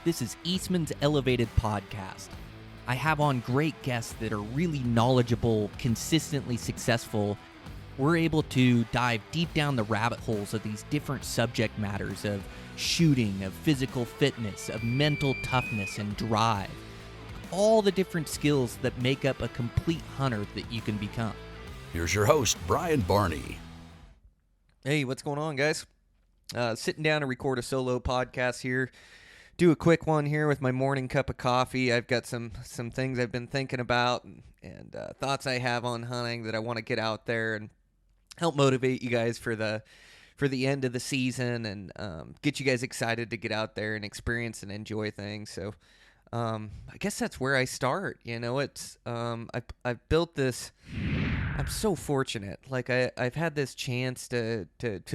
This is Eastmans Elevated podcast. I have on great guests that are really knowledgeable, consistently successful. We're able to dive deep down the rabbit holes of these different subject matters of shooting, of physical fitness, of mental toughness and drive. All the different skills that make up a complete hunter that you can become. Here's your host, Barney. Hey, what's going on, guys? Sitting down to record a solo podcast here. Do a quick one here with my morning cup of coffee. I've got some things I've been thinking about and thoughts I have on hunting that I want to get out there and help motivate you guys for the end of the season and get you guys excited to get out there and experience and enjoy things. So I guess that's where I start. You know, it's I've built this. I'm so fortunate. Like I've had this chance to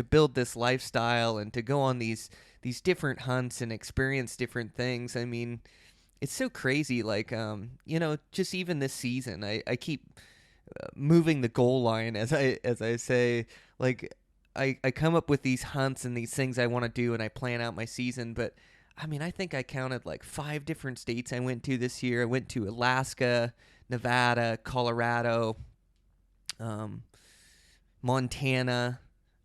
build this lifestyle and to go on these different hunts and experience different things. I mean, it's so crazy. Like just even this season, I keep moving the goal line as I say. Like I come up with these hunts and these things I want to do, and I plan out my season. But I mean, I think I counted like 5 different states I went to this year. I went to Alaska, Nevada, Colorado, Montana,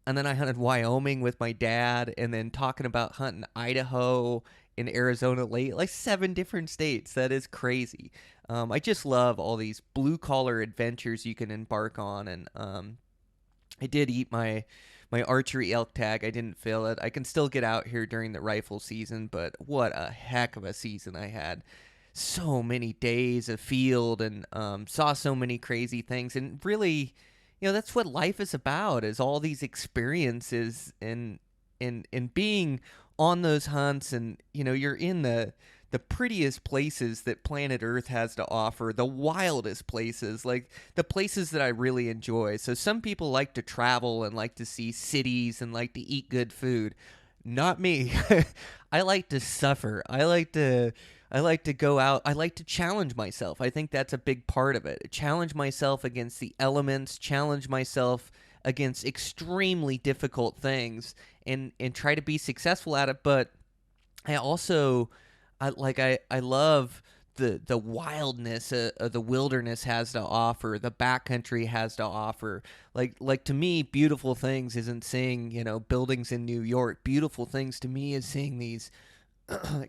and then I hunted Wyoming with my dad, and then talking about hunting Idaho and Arizona late, like 7 different states. That is crazy. I just love all these blue collar adventures you can embark on, and I did eat my archery elk tag. I didn't fill it. I can still get out here during the rifle season, but what a heck of a season I had. So many days of field and saw so many crazy things, and really, you know, that's what life is about, is all these experiences and being on those hunts. And you know, you're in the prettiest places that planet Earth has to offer, the wildest places, like the places that I really enjoy. So some people like to travel and like to see cities and like to eat good food. Not me. I like to suffer. I like to go out. I like to challenge myself. I think that's a big part of it. Challenge myself against the elements, challenge myself against extremely difficult things, and try to be successful at it. But I also, I love the wildness the wilderness has to offer, the backcountry has to offer. Like to me, beautiful things isn't seeing, you know, buildings in New York. Beautiful things to me is seeing these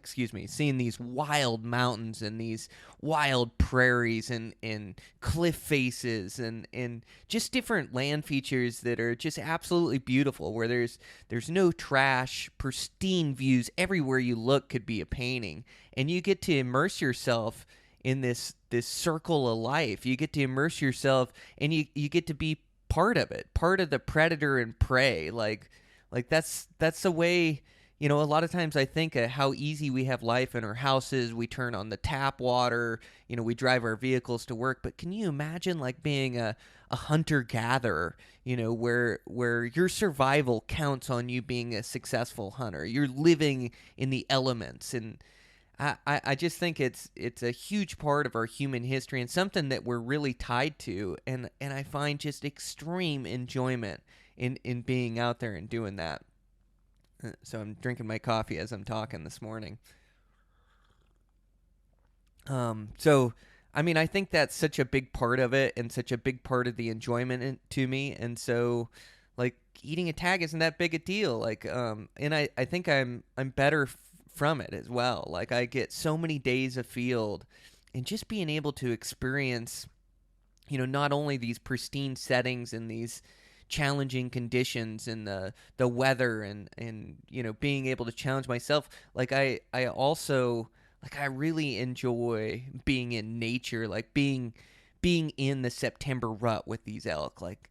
seeing these wild mountains and these wild prairies and cliff faces and just different land features that are just absolutely beautiful, where there's no trash, pristine views. Everywhere you look could be a painting, and you get to immerse yourself in this circle of life. You get to immerse yourself, and you get to be part of it, part of the predator and prey. Like that's the way. You know, a lot of times I think of how easy we have life in our houses. We turn on the tap water, you know, we drive our vehicles to work. But can you imagine like being a hunter-gatherer, you know, where your survival counts on you being a successful hunter? You're living in the elements. And I just think it's a huge part of our human history and something that we're really tied to. And I find just extreme enjoyment in being out there and doing that. So I'm drinking my coffee as I'm talking this morning. So, I mean, I think that's such a big part of it and such a big part of the enjoyment to me. And so, like, eating a tag isn't that big a deal. Like, and I think I'm better from it as well. Like, I get so many days of field, and just being able to experience, you know, not only these pristine settings and these challenging conditions and the weather and you know, being able to challenge myself. Like I also, like, I really enjoy being in nature, like being in the September rut with these elk, like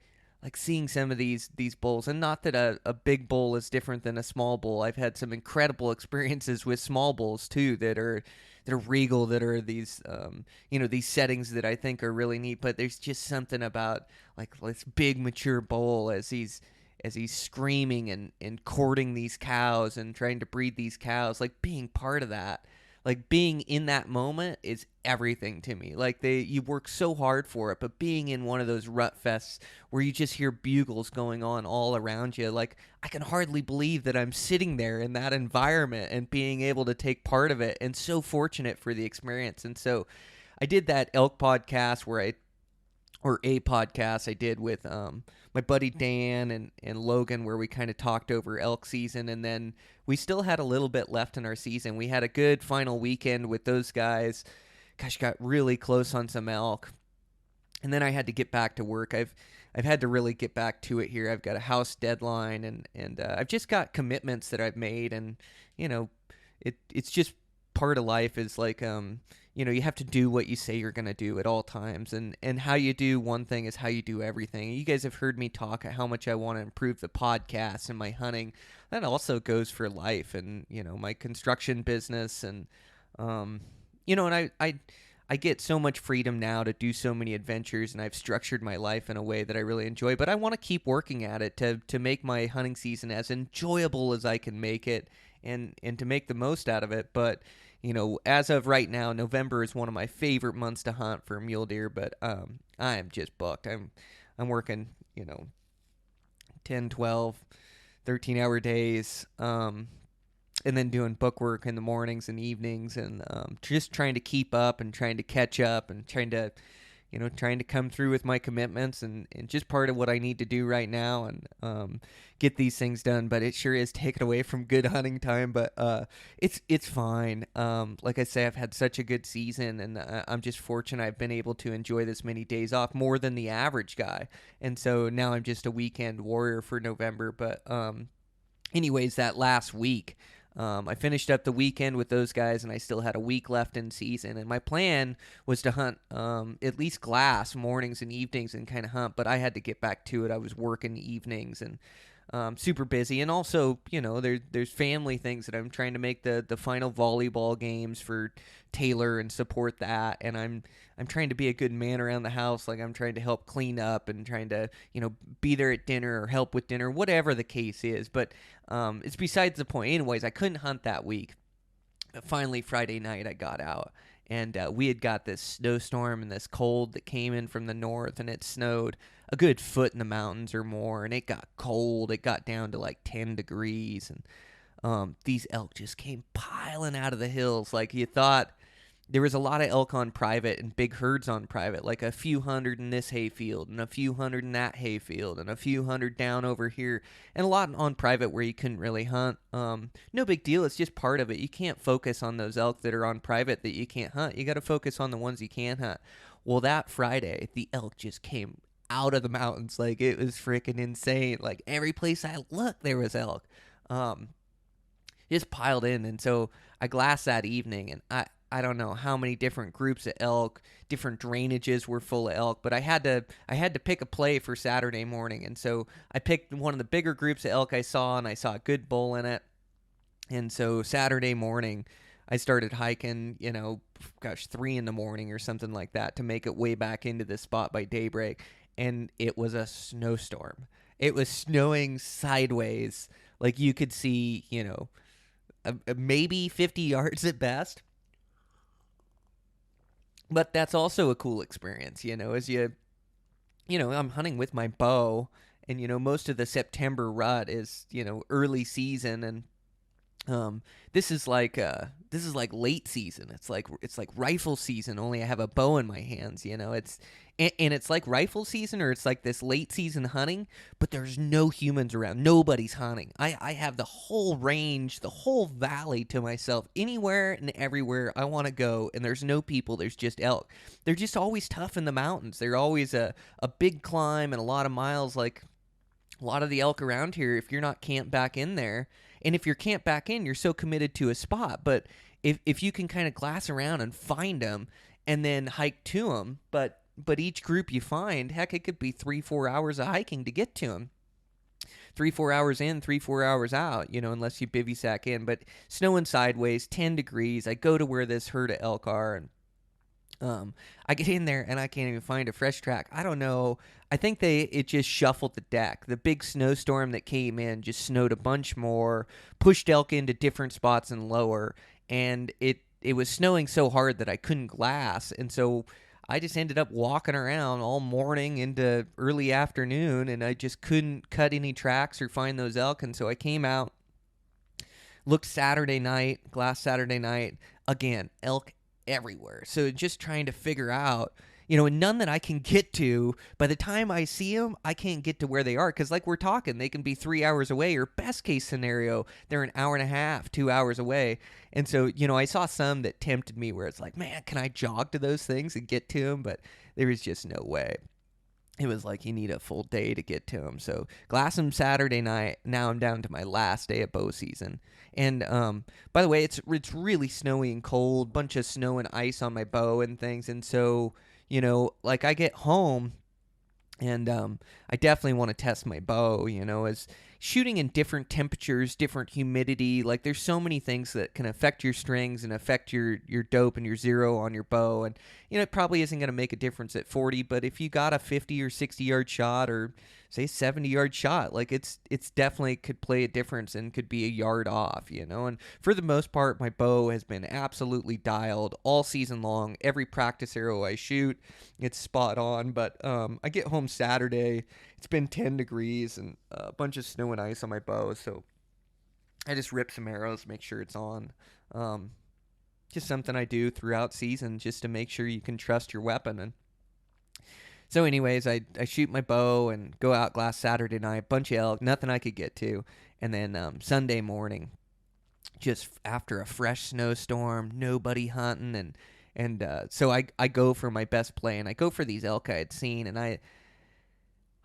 seeing some of these bulls. And not that a big bull is different than a small bull. I've had some incredible experiences with small bulls too that are regal, that are these you know, these settings that I think are really neat. But there's just something about like this big mature bull as he's screaming and courting these cows and trying to breed these cows, like being part of that. Like being in that moment is everything to me. Like you work so hard for it, but being in one of those rut fests where you just hear bugles going on all around you, like I can hardly believe that I'm sitting there in that environment and being able to take part of it, and so fortunate for the experience. And so I did that elk podcast or a podcast I did with my buddy Dan and Logan, where we kind of talked over elk season, and then we still had a little bit left in our season. We had a good final weekend with those guys. Gosh, got really close on some elk, and then I had to get back to work. I've had to really get back to it here. I've got a house deadline, and I've just got commitments that I've made, and you know, it's just part of life is like you have to do what you say you're going to do at all times, and how you do one thing is how you do everything. You guys have heard me talk how much I want to improve the podcast and my hunting. That also goes for life and my construction business, and and I get so much freedom now to do so many adventures, and I've structured my life in a way that I really enjoy, but I want to keep working at it to make my hunting season as enjoyable as I can make it, and to make the most out of it. But as of right now, November is one of my favorite months to hunt for mule deer, but I am just booked. I'm working 10, 12, 13-hour days, and then doing book work in the mornings and evenings, and just trying to keep up and trying to catch up and trying to come through with my commitments, and just part of what I need to do right now, and get these things done. But it sure is taken away from good hunting time, but it's fine. Like I say, I've had such a good season, and I'm just fortunate I've been able to enjoy this many days off, more than the average guy. And so now I'm just a weekend warrior for November. But anyways, that last week, I finished up the weekend with those guys, and I still had a week left in season. And my plan was to hunt at least glass mornings and evenings and kind of hunt, but I had to get back to it. I was working evenings and super busy. And also, there's family things that I'm trying to make the final volleyball games for Taylor and support that. And I'm trying to be a good man around the house. Like I'm trying to help clean up and trying to, be there at dinner or help with dinner, whatever the case is. But it's besides the point. Anyways, I couldn't hunt that week. But finally, Friday night, I got out. And we had got this snowstorm and this cold that came in from the north, and it snowed a good foot in the mountains or more, and it got cold. It got down to like 10 degrees, and these elk just came piling out of the hills. Like you thought there was a lot of elk on private and big herds on private, like a few hundred in this hayfield and a few hundred in that hayfield and a few hundred down over here, and a lot on private where you couldn't really hunt. No big deal. It's just part of it. You can't focus on those elk that are on private that you can't hunt. You got to focus on the ones you can hunt. Well, that Friday, the elk just came out of the mountains. Like it was freaking insane. Like every place I looked, there was elk. Just piled in. And so I glassed that evening, and I don't know how many different groups of elk, different drainages were full of elk, but I had to pick a play for Saturday morning. And so I picked one of the bigger groups of elk I saw, and I saw a good bull in it. And so Saturday morning, I started hiking, 3 in the morning or something like that to make it way back into this spot by daybreak. And it was a snowstorm. It was snowing sideways. Like you could see, maybe 50 yards at best. But that's also a cool experience, as I'm hunting with my bow, and, most of the September rut is, early season, and this is like late season. It's like rifle season, only I have a bow in my hands, and it's like rifle season, or it's like this late season hunting, but there's no humans around. Nobody's hunting. I have the whole range, the whole valley to myself, anywhere and everywhere I want to go, and there's no people. There's just elk. They're just always tough in the mountains. They're always a big climb and a lot of miles. Like a lot of the elk around here, if you're not camped back in there, and if you're camped back in, you're so committed to a spot. But if you can kind of glass around and find them and then hike to them, but each group you find, heck, it could be 3-4 hours of hiking to get to them. 3-4 hours in, 3-4 hours out, unless you bivy-sack in. But snowing sideways, 10 degrees. I go to where this herd of elk are, and I get in there, and I can't even find a fresh track. I don't know. I think it just shuffled the deck. The big snowstorm that came in just snowed a bunch more, pushed elk into different spots and lower, and it it was snowing so hard that I couldn't glass, and so I just ended up walking around all morning into early afternoon, and I just couldn't cut any tracks or find those elk. And so I came out, looked Saturday night, glass Saturday night, again, elk everywhere. So just trying to figure out, and none that I can get to. By the time I see them, I can't get to where they are because, like we're talking, they can be 3 hours away, or best case scenario, they're an hour and a half, 2 hours away. And so, I saw some that tempted me where it's like, man, can I jog to those things and get to them? But there was just no way. It was like you need a full day to get to them. So glass them Saturday night. Now I'm down to my last day of bow season. And by the way, it's really snowy and cold. Bunch of snow and ice on my bow and things. And so, like I get home, and I definitely want to test my bow. As shooting in different temperatures, different humidity. Like there's so many things that can affect your strings and affect your dope and your zero on your bow. And it probably isn't going to make a difference at 40, but if you got a 50 or 60 yard shot, or say 70 yard shot, like it's definitely could play a difference and could be a yard off. And for the most part, my bow has been absolutely dialed all season long. Every practice arrow I shoot, it's spot on. But I get home Saturday, it's been 10 degrees and a bunch of snow and ice on my bow, so I just rip some arrows, make sure it's on. Just something I do throughout season just to make sure you can trust your weapon. And so anyways, I shoot my bow and go out glass Saturday night, bunch of elk, nothing I could get to. And then Sunday morning, just after a fresh snowstorm, nobody hunting, and so I go for my best play, and I go for these elk I had seen, and I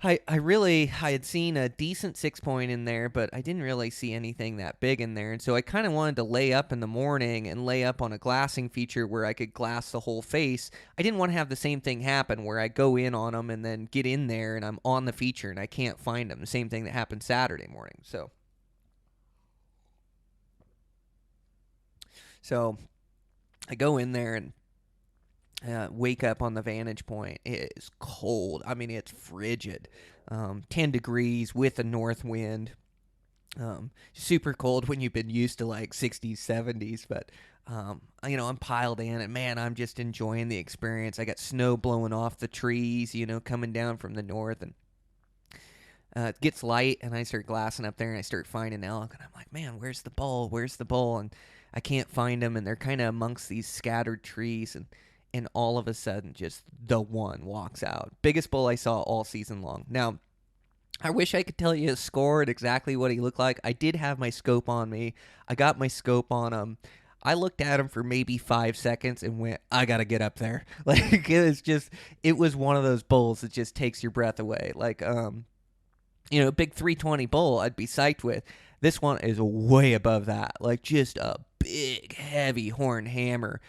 had seen a decent 6-point in there, but I didn't really see anything that big in there. And so I kind of wanted to lay up in the morning and lay up on a glassing feature where I could glass the whole face. I didn't want to have the same thing happen where I go in on them and then get in there and I'm on the feature and I can't find them. The same thing that happened Saturday morning. So I go in there and wake up on the vantage point. It is cold. I mean, it's frigid. 10 degrees with a north wind. Super cold when you've been used to like 60s, 70s. But, I'm piled in, and man, I'm just enjoying the experience. I got snow blowing off the trees, coming down from the north. And it gets light, and I start glassing up there, and I start finding elk. And I'm like, man, where's the bull? Where's the bull? And I can't find them, and they're kind of amongst these scattered trees. And all of a sudden, just the one walks out. Biggest bull I saw all season long. Now, I wish I could tell you his score and exactly what he looked like. I did have my scope on me. I got my scope on him. I looked at him for maybe 5 seconds and went, I got to get up there. Like, it was one of those bulls that just takes your breath away. Like, big 320 bull I'd be psyched with. This one is way above that. Like, just a big, heavy horn hammer.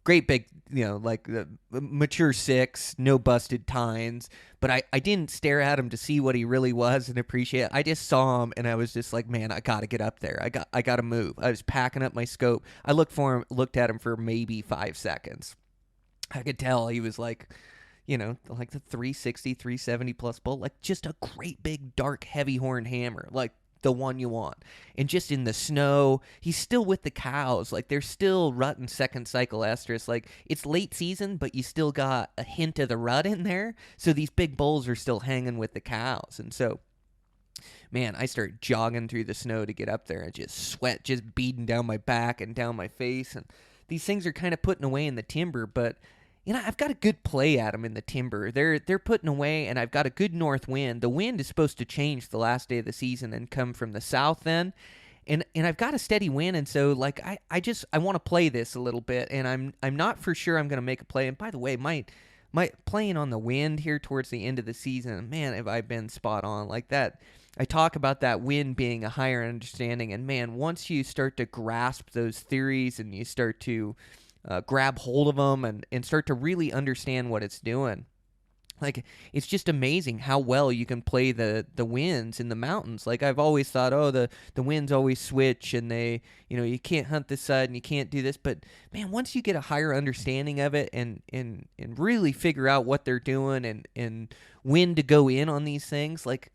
Great big, like the mature 6, no busted tines. But I didn't stare at him to see what he really was and appreciate it. I just saw him, and I was just like, man, I got to get up there. I got to move. I was packing up my scope. I looked at him for maybe 5 seconds. I could tell he was like, like the 360, 370 plus bull, like just a great big, dark, heavy horn hammer. Like, the one you want. And just in the snow, he's still with the cows. Like, they're still rutting second cycle estrus. Like, it's late season, but you still got a hint of the rut in there. So these big bulls are still hanging with the cows. And so, man, I start jogging through the snow to get up there, and just sweat just beading down my back and down my face. And these things are kind of putting away in the timber, but I've got a good play at them in the timber. They're putting away, and I've got a good north wind. The wind is supposed to change the last day of the season and come from the south then. And I've got a steady wind, and so like I want to play this a little bit, and I'm not for sure I'm going to make a play. And by the way, my playing on the wind here towards the end of the season, man, have I been spot on like that. I talk about that wind being a higher understanding, and man, once you start to grasp those theories and you start to grab hold of them and start to really understand what it's doing. Like, it's just amazing how well you can play the winds in the mountains. Like, I've always thought, the winds always switch, and they, you can't hunt this side and you can't do this. But, man, once you get a higher understanding of it and really figure out what they're doing and when to go in on these things, like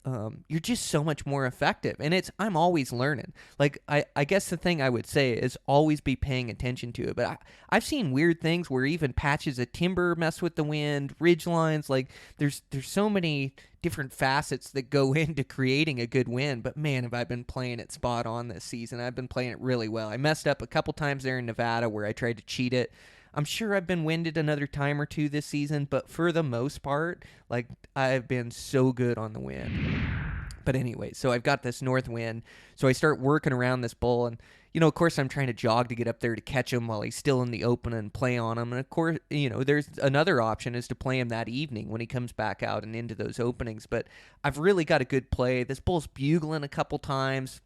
you're just so much more effective. And I'm always learning. Like I guess the thing I would say is always be paying attention to it. But I've seen weird things where even patches of timber mess with the wind, ridge lines. Like there's so many different facets that go into creating a good wind. But man, have I been playing it spot on this season. I've been playing it really well. I messed up a couple times there in Nevada where I tried to cheat it. I'm sure I've been winded another time or two this season, but for the most part, like, I've been so good on the wind. But anyway, so I've got this north wind, so I start working around this bull, and, of course I'm trying to jog to get up there to catch him while he's still in the open and play on him. And of course, there's another option is to play him that evening when he comes back out and into those openings. But I've really got a good play. This bull's bugling a couple times.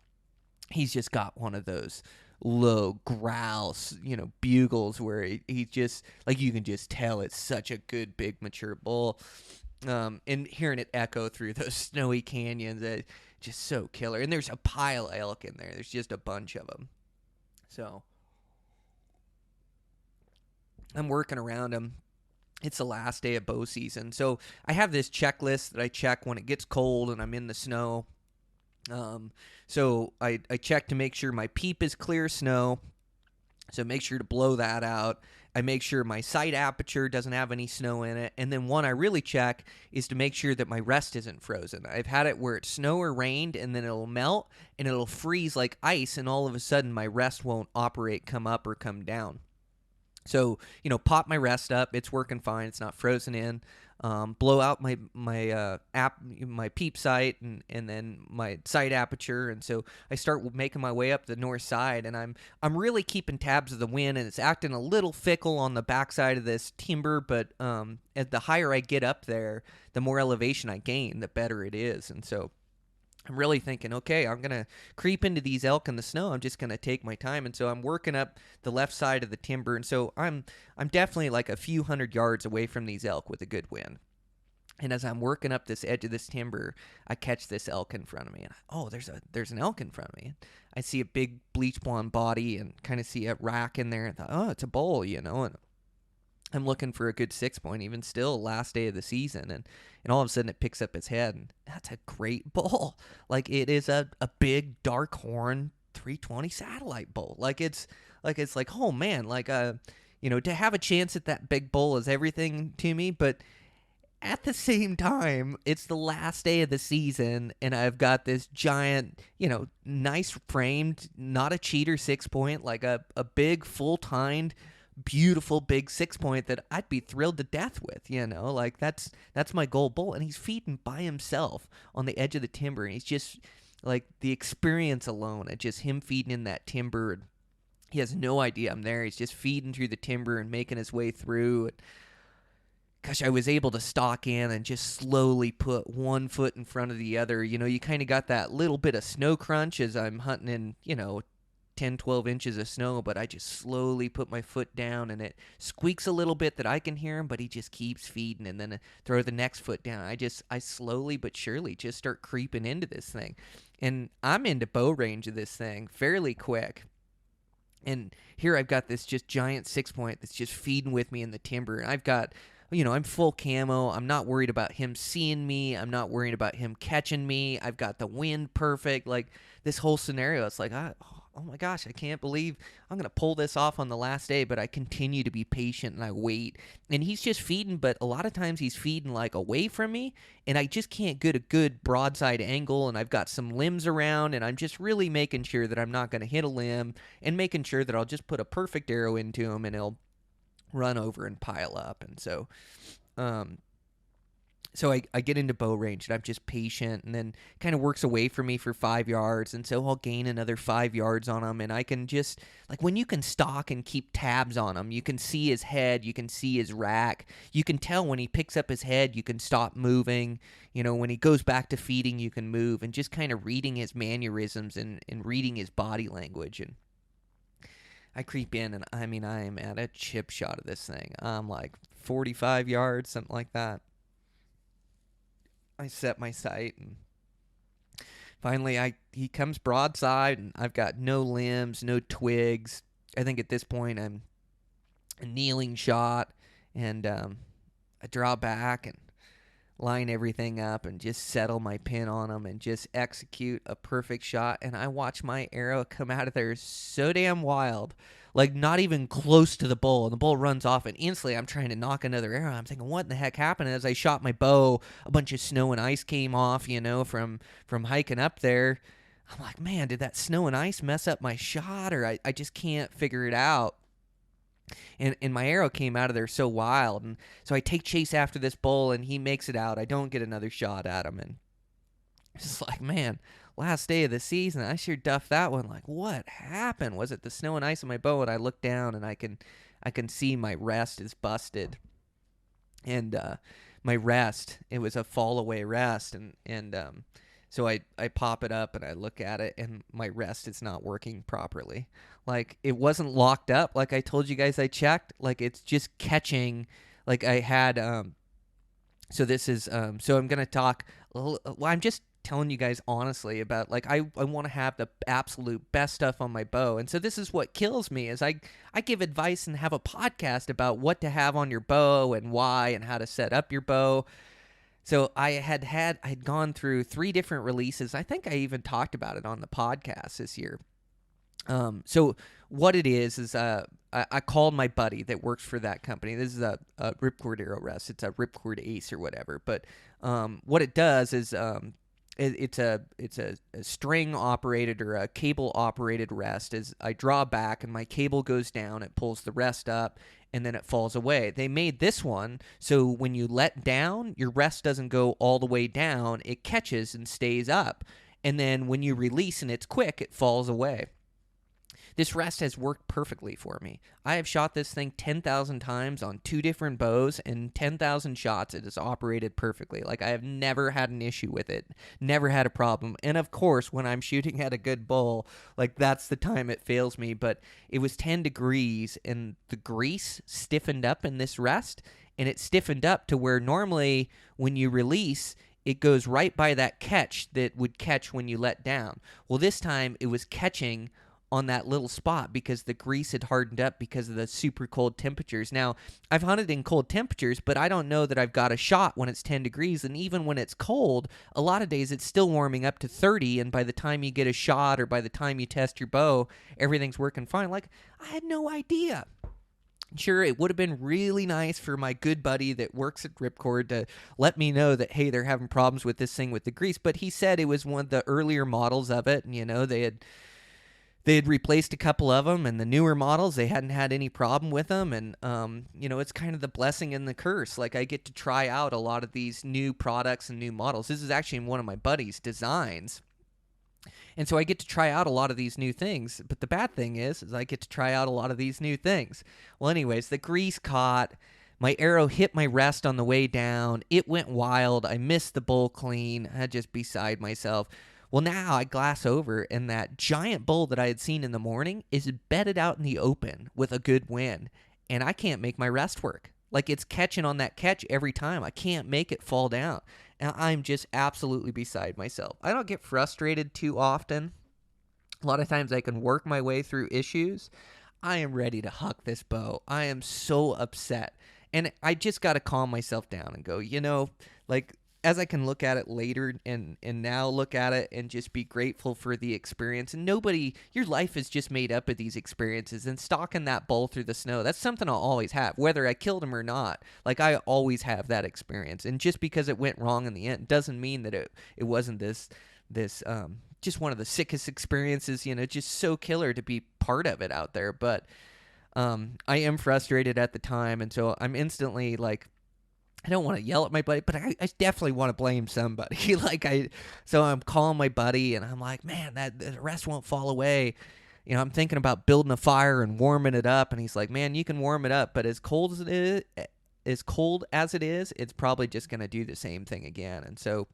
He's just got one of those low growls, bugles where he just, like, you can just tell it's such a good, big, mature bull. And hearing it echo through those snowy canyons, just so killer. And there's a pile of elk in there. There's just a bunch of them. So I'm working around him. It's the last day of bow season. So I have this checklist that I check when it gets cold and I'm in the snow. So I check to make sure my peep is clear snow. So make sure to blow that out. I make sure my sight aperture doesn't have any snow in it. And then one I really check is to make sure that my rest isn't frozen. I've had it where it's snow or rained and then it'll melt and it'll freeze like ice, and all of a sudden my rest won't operate, come up or come down. So, pop my rest up. It's working fine. It's not frozen in. Blow out my peep sight and then my sight aperture, and so I start making my way up the north side, and I'm really keeping tabs of the wind, and it's acting a little fickle on the backside of this timber, but as the higher I get up there, the more elevation I gain, the better it is. And so I'm really thinking, okay, I'm going to creep into these elk in the snow. I'm just going to take my time. And so I'm working up the left side of the timber. And so I'm definitely like a few hundred yards away from these elk with a good wind. And as I'm working up this edge of this timber, I catch this elk in front of me. And there's an elk in front of me. I see a big bleach blonde body and kind of see a rack in there. And thought, oh, it's a bull, And I'm looking for a good 6-point, even still, last day of the season, and all of a sudden it picks up its head, and that's a great bull. Like, it is a big dark horn 320 satellite bull. It's like, oh man, like to have a chance at that big bull is everything to me, but at the same time, it's the last day of the season, and I've got this giant, nice framed, not a cheater 6-point, like a big full-tined, beautiful big 6-point that I'd be thrilled to death with, like that's my goal bull, and he's feeding by himself on the edge of the timber, and he's just like, the experience alone, just him feeding in that timber, he has no idea I'm there. He's just feeding through the timber and making his way through. And gosh, I was able to stalk in and just slowly put one foot in front of the other. You kind of got that little bit of snow crunch as I'm hunting in 10, 12 inches of snow, but I just slowly put my foot down, and it squeaks a little bit that I can hear him, but he just keeps feeding, and then throw the next foot down. I slowly but surely just start creeping into this thing, and I'm into bow range of this thing fairly quick. And here I've got this just giant 6-point that's just feeding with me in the timber, and I've got, I'm full camo. I'm not worried about him seeing me. I'm not worried about him catching me. I've got the wind perfect. Like, this whole scenario, it's like, oh my gosh, I can't believe I'm going to pull this off on the last day, but I continue to be patient and I wait. And he's just feeding, but a lot of times he's feeding like away from me, and I just can't get a good broadside angle, and I've got some limbs around, and I'm just really making sure that I'm not going to hit a limb, and making sure that I'll just put a perfect arrow into him and he'll run over and pile up. And so I get into bow range, and I'm just patient, and then kind of works away from me for 5 yards, and so I'll gain another 5 yards on him, and I can just, like, when you can stalk and keep tabs on him, you can see his head, you can see his rack, you can tell when he picks up his head, you can stop moving, when he goes back to feeding, you can move, and just kind of reading his mannerisms and reading his body language. And I creep in, and I am at a chip shot of this thing. I'm like 45 yards, something like that. I set my sight, and finally he comes broadside, and I've got no limbs, no twigs. I think at this point I'm a kneeling shot, and I draw back and line everything up and just settle my pin on them and just execute a perfect shot. And I watch my arrow come out of there so damn wild, like not even close to the bull. And the bull runs off, and instantly I'm trying to knock another arrow. I'm thinking, what in the heck happened? And as I shot my bow, a bunch of snow and ice came off, from hiking up there. I'm like, man, did that snow and ice mess up my shot, or I just can't figure it out. And my arrow came out of there so wild. And so I take chase after this bull, and he makes it out. I don't get another shot at him. And it's just like, man, last day of the season, I sure duffed that one. Like, what happened? Was it the snow and ice on my bow? And I look down, and I can see my rest is busted. And my rest, it was a fall away rest. And so I pop it up and I look at it, and my rest is not working properly. Like, it wasn't locked up like I told you guys I checked. Like, it's just catching. Like, I had so this is so I'm going to talk I'm just telling you guys honestly about, like, I want to have the absolute best stuff on my bow. And so this is what kills me is I give advice and have a podcast about what to have on your bow and why and how to set up your bow. So I had gone through 3 different releases. I think I even talked about it on the podcast this year. So what it is I called my buddy that works for that company. This is a Ripcord Arrow Rest. It's a Ripcord Ace or whatever. But what it does is it's a string operated or a cable operated rest. As I draw back and my cable goes down, it pulls the rest up, and then it falls away. They made this one so when you let down, your rest doesn't go all the way down. It catches and stays up. And then when you release and it's quick, it falls away. This rest has worked perfectly for me. I have shot this thing 10,000 times on 2 different bows, and 10,000 shots it has operated perfectly. Like, I have never had an issue with it, never had a problem. And of course, when I'm shooting at a good bull, like, that's the time it fails me. But it was 10 degrees, and the grease stiffened up in this rest, and it stiffened up to where normally when you release, it goes right by that catch that would catch when you let down. Well, this time it was catching on that little spot because the grease had hardened up because of the super cold temperatures. Now, I've hunted in cold temperatures, but I don't know that I've got a shot when it's 10 degrees. And even when it's cold, a lot of days it's still warming up to 30. And by the time you get a shot or by the time you test your bow, everything's working fine. Like, I had no idea. Sure, it would have been really nice for my good buddy that works at Ripcord to let me know that, hey, they're having problems with this thing with the grease. But he said it was one of the earlier models of it. And, they had replaced a couple of them, and the newer models, they hadn't had any problem with them. And, it's kind of the blessing and the curse. Like, I get to try out a lot of these new products and new models. This is actually one of my buddy's designs. And so I get to try out a lot of these new things. But the bad thing is I get to try out a lot of these new things. Well, anyways, the grease caught. My arrow hit my rest on the way down. It went wild. I missed the bull clean. I just beside myself. Well, now I glass over, and that giant bull that I had seen in the morning is bedded out in the open with a good wind, and I can't make my rest work. Like, it's catching on that catch every time. I can't make it fall down, and I'm just absolutely beside myself. I don't get frustrated too often. A lot of times I can work my way through issues. I am ready to huck this bow. I am so upset, and I just got to calm myself down and go, as I can look at it later and now look at it and just be grateful for the experience. And your life is just made up of these experiences, and stalking that bull through the snow, that's something I'll always have, whether I killed him or not. Like, I always have that experience. And just because it went wrong in the end doesn't mean that it wasn't this just one of the sickest experiences, just so killer to be part of it out there. But I am frustrated at the time. And so I'm instantly like, I don't want to yell at my buddy, but I definitely want to blame somebody. So I'm calling my buddy, and I'm like, man, the rest won't fall away. I'm thinking about building a fire and warming it up. And he's like, man, you can warm it up, but as cold as it is, it's probably just going to do the same thing again. And so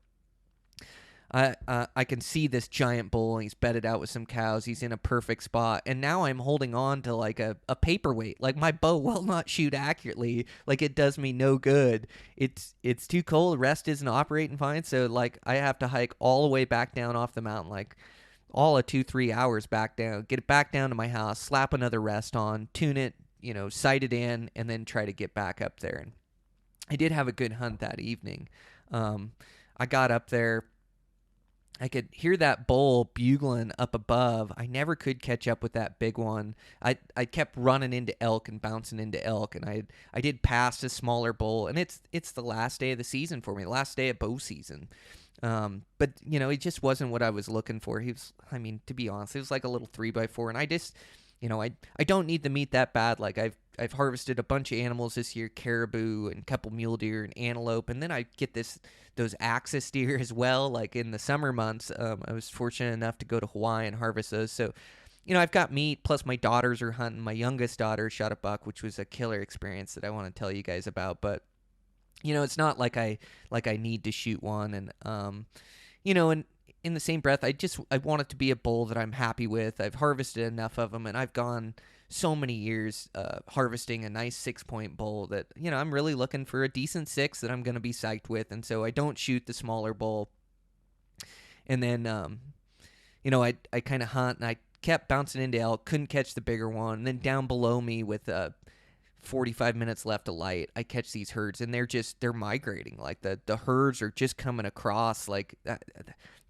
I can see this giant bull, and he's bedded out with some cows. He's in a perfect spot. And now I'm holding on to like a paperweight. Like, my bow will not shoot accurately. Like, it does me no good. It's too cold. Rest isn't operating fine. So, like, I have to hike all the way back down off the mountain, like all of 2-3 hours back down, get it back down to my house, slap another rest on, tune it, sight it in, and then try to get back up there. And I did have a good hunt that evening. I got up there. I could hear that bull bugling up above. I never could catch up with that big one. I kept running into elk and bouncing into elk, and I did pass a smaller bull, and it's the last day of the season for me, last day of bow season. But it just wasn't what I was looking for. He was, I mean, to be honest, it was like a little 3x4, and I just, I don't need the meat that bad. Like I've harvested a bunch of animals this year, caribou and a couple mule deer and antelope, and then I get those axis deer as well. Like in the summer months, I was fortunate enough to go to Hawaii and harvest those. So, I've got meat. Plus, my daughters are hunting. My youngest daughter shot a buck, which was a killer experience that I want to tell you guys about. But it's not like I need to shoot one, and and in the same breath, I want it to be a bull that I'm happy with. I've harvested enough of them, and I've gone so many years harvesting a nice 6-point bull that I'm really looking for a decent 6 that I'm going to be psyched with, and so I don't shoot the smaller bull. And then I kind of hunt, and I kept bouncing into elk, couldn't catch the bigger one, and then down below me with 45 minutes left of light, I catch these herds, and they're migrating. Like the herds are just coming across. Like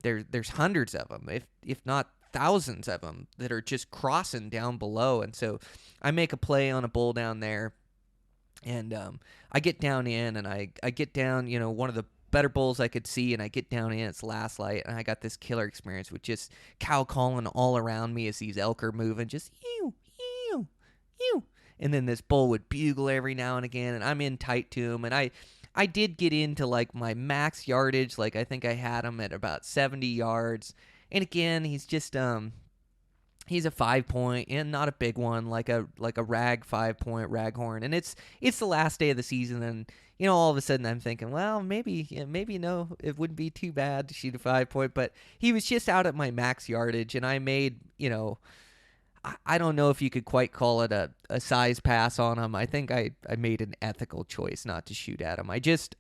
there's hundreds of them, if not thousands of them, that are just crossing down below. And so I make a play on a bull down there, and I get down in, and I get down, one of the better bulls I could see, and I get down in its last light, and I got this killer experience with just cow calling all around me as these elk are moving, just ew, ew, ew. And then this bull would bugle every now and again, and I'm in tight to him. And I did get into like my max yardage. Like I think I had him at about 70 yards. And again, he's just he's a 5-point and not a big one, like a rag 5-point raghorn. And it's the last day of the season, and all of a sudden I'm thinking, well, maybe no, it wouldn't be too bad to shoot a 5-point. But he was just out at my max yardage, and I made I don't know if you could quite call it a size pass on him. I think I made an ethical choice not to shoot at him. I just